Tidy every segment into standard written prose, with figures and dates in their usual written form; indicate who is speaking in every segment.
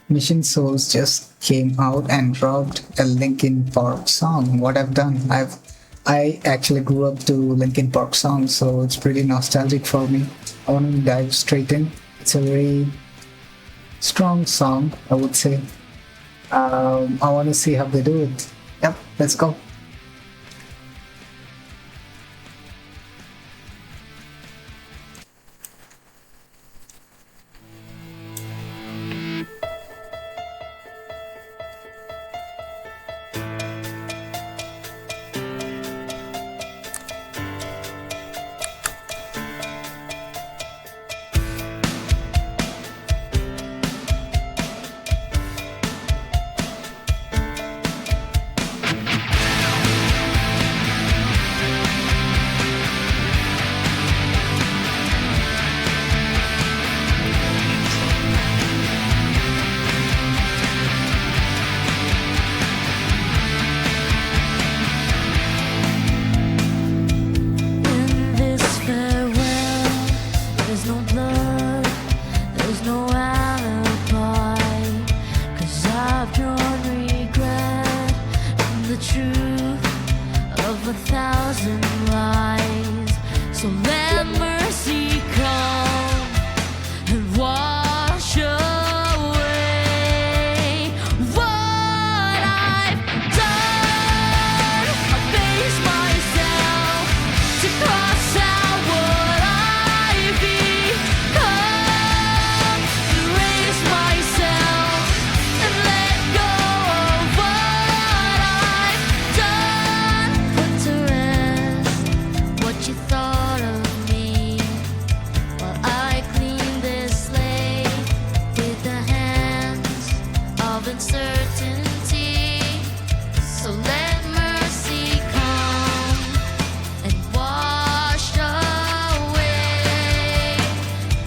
Speaker 1: Mission Souls just came out and dropped a Linkin Park song. What I've done, I actually grew up to Linkin Park songs, so it's pretty nostalgic for me. I want to dive straight in. It's a very strong song, I would say. I want to see how they do it. Yep, let's go.
Speaker 2: In this farewell, there's no blood, there's no alibi. 'Cause I've drawn regret from the truth of 1,000 lies. So let mercy come and wash away what I've done. I face myself to cross out what I've become, erase myself and let go of what I've done. Put to rest what you thought of me while I clean this slate with the hands of uncertainty. So let mercy come and wash away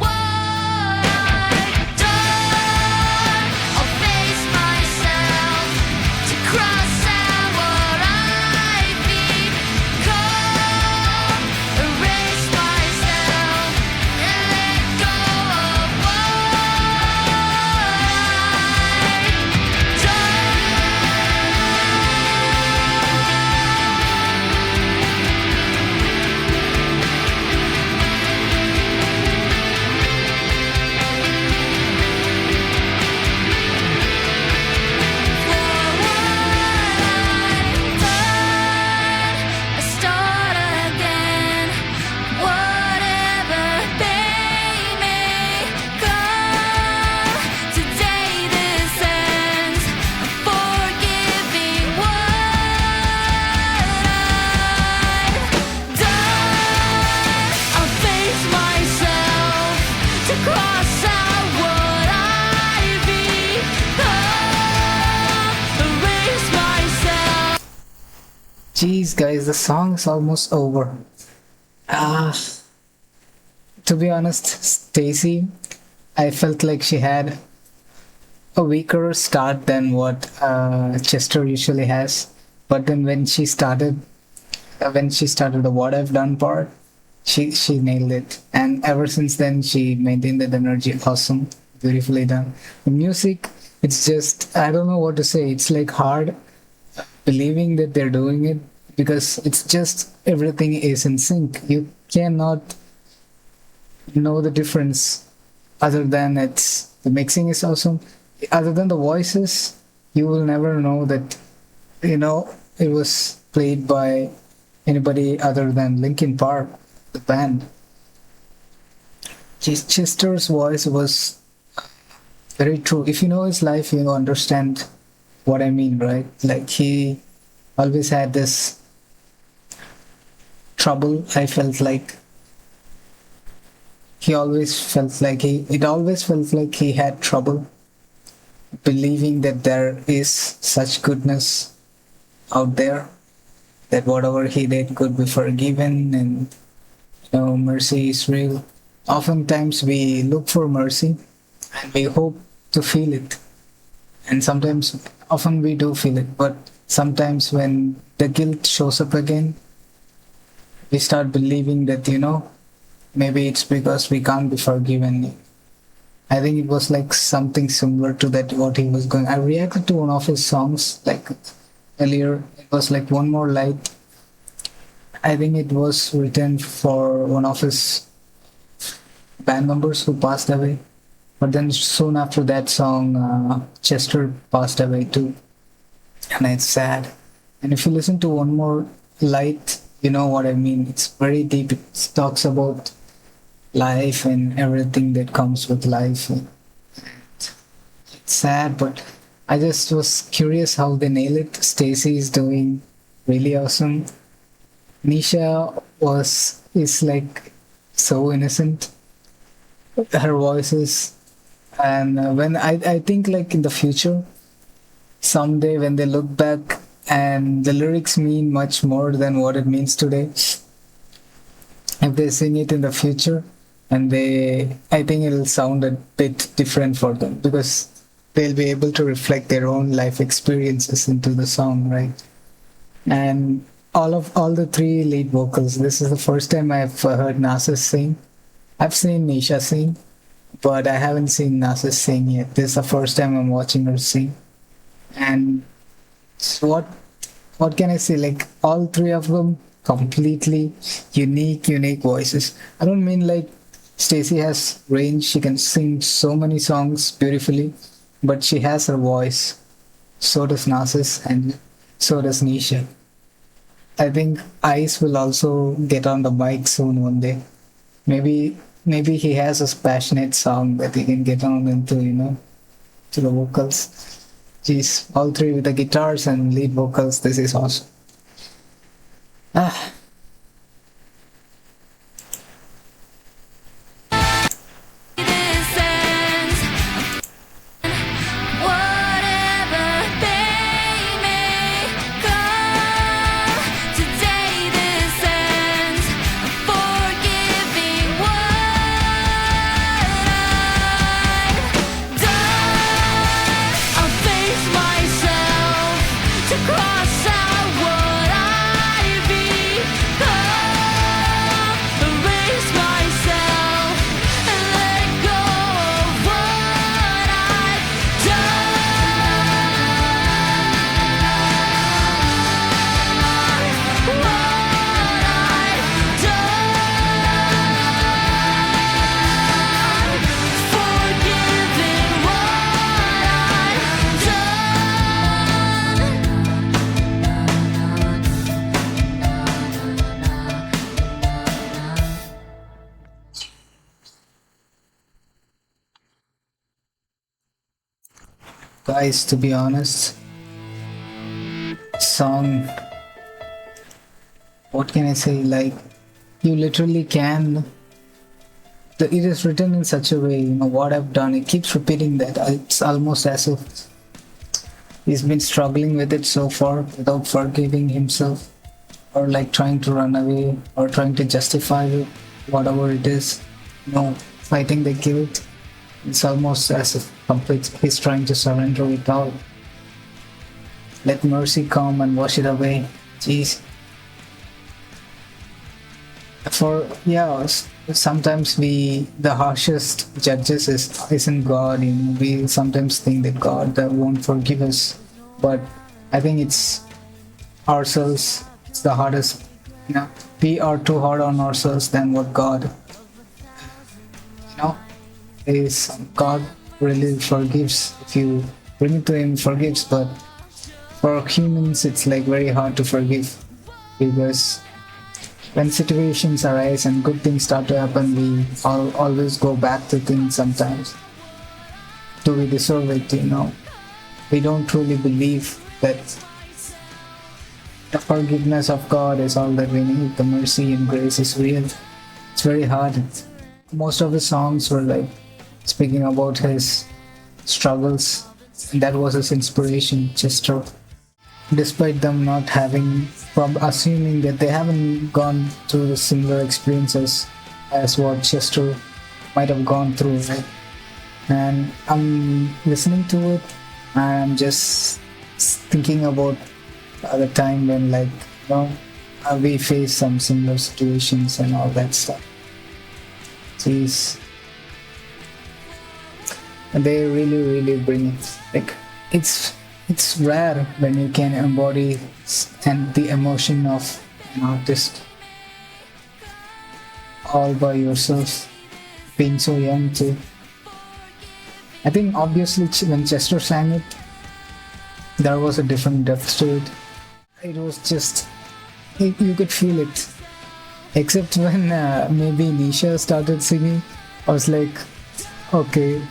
Speaker 2: what I've done. I'll face myself to cross out what I've become, erase myself and let go of what I've I start again, whatever may come. Today this ends. I'm forgiving what I've done. I'll face myself to cross out what I've become, erase myself.
Speaker 1: Jeez, guys, the song is almost over. Ah, to be honest, Stacy, I felt like she had a weaker start than what Chester usually has. But then when she started the "What I've Done" part, she nailed it. And ever since then, she maintained that energy. Awesome, beautifully done. The music, it's just I don't know what to say. It's like hard believing that they're doing it because it's just everything is in sync. You cannot know the difference other than it's the mixing is awesome. Other than the voices, you will never know that it was played by anybody other than Linkin Park, the band. Chester's voice was very true. If you know his life, you understand what I mean, right? Like he always had this trouble. I felt like he always felt like it always felt like he had trouble believing that there is such goodness out there, that whatever he did could be forgiven, and mercy is real. Oftentimes we look for mercy and we hope to feel it, and often we do feel it, but sometimes when the guilt shows up again, we start believing that maybe it's because we can't be forgiven I think it was like something similar to that what he was going. I reacted to one of his songs like earlier. It was like One More Light. I think it was written for one of his band members who passed away. But then soon after that song, Chester passed away too, and it's sad. And if you listen to One More Light, you know what I mean. It's very deep. It talks about life and everything that comes with life. It's sad, but I just was curious how they nail it. Stacy is doing really awesome. Nisha was is like so innocent. Her voice is, and when I think like in the future, someday when they look back and the lyrics mean much more than what it means today, if they sing it in the future, and they I think it'll sound a bit different for them because they'll be able to reflect their own life experiences into the song, right? And all the three lead vocals, this is the first time I've heard Nasus sing. I've seen Nisha sing, but I haven't seen Nasus sing yet. This is the first time I'm watching her sing. And so what can I say? Like all three of them completely unique voices. I don't mean like Stacy has range, she can sing so many songs beautifully, but she has her voice. So does Nasus and so does Nisha. I think Ice will also get on the mic soon one day. Maybe he has a passionate song that he can get on into, to the vocals. Jeez, all three with the guitars and lead vocals, this is awesome. Ah,
Speaker 2: This ends. Whatever they may come, today this ends. Forgiving what I've done. I'll face myself to cross out what I become. Erase myself and let go of what I've done. What I've done. Forgiving what I've done.
Speaker 1: guys, to be honest, song, what can I say? Like, you literally can. It is written in such a way, what I've done. It keeps repeating that. It's almost as if he's been struggling with it so far without forgiving himself, or like trying to run away, or trying to justify it, whatever it is. Fighting the guilt. It's almost as if he's trying to surrender it all. Let mercy come and wash it away. Jeez. Sometimes the harshest judges isn't God. We sometimes think that God won't forgive us, but I think it's ourselves. It's the hardest. We are too hard on ourselves than what God. Is God really forgives if you bring it to Him, forgives, but for humans it's like very hard to forgive because when situations arise and good things start to happen, we always go back to things sometimes. Do we deserve it? We don't truly believe that the forgiveness of God is all that we need. The mercy and grace is real. It's very hard. Most of the songs were like speaking about his struggles, and that was his inspiration, Chester. Despite them not having, from assuming that they haven't gone through the similar experiences as what Chester might have gone through, right? And I'm listening to it, and I'm just thinking about the time when, we face some similar situations and all that stuff. Jeez. And they really bring it. Like it's rare when you can embody and the emotion of an artist all by yourself, being so young too. I think obviously when Chester sang it, there was a different depth to it. It was just you could feel it. Except when maybe Nisha started singing, I was like, okay,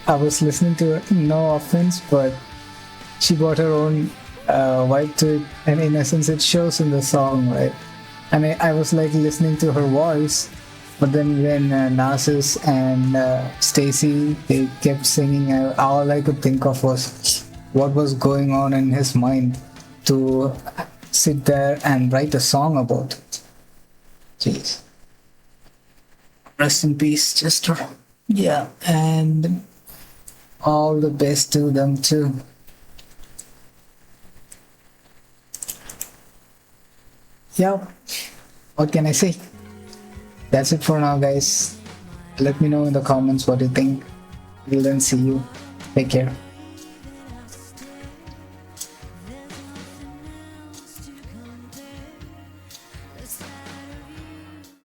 Speaker 1: I was listening to her. No offense, but she brought her own vibe to it, and in essence, it shows in the song, right? And I was like listening to her voice, but then when Narcissus and Stacy they kept singing, all I could think of was what was going on in his mind to sit there and write a song about it. Jeez. Rest in peace, Chester. Yeah, and all the best to them too. Yeah, what can I say? That's it for now, guys. Let me know in the comments what you think. We'll then see you. Take care.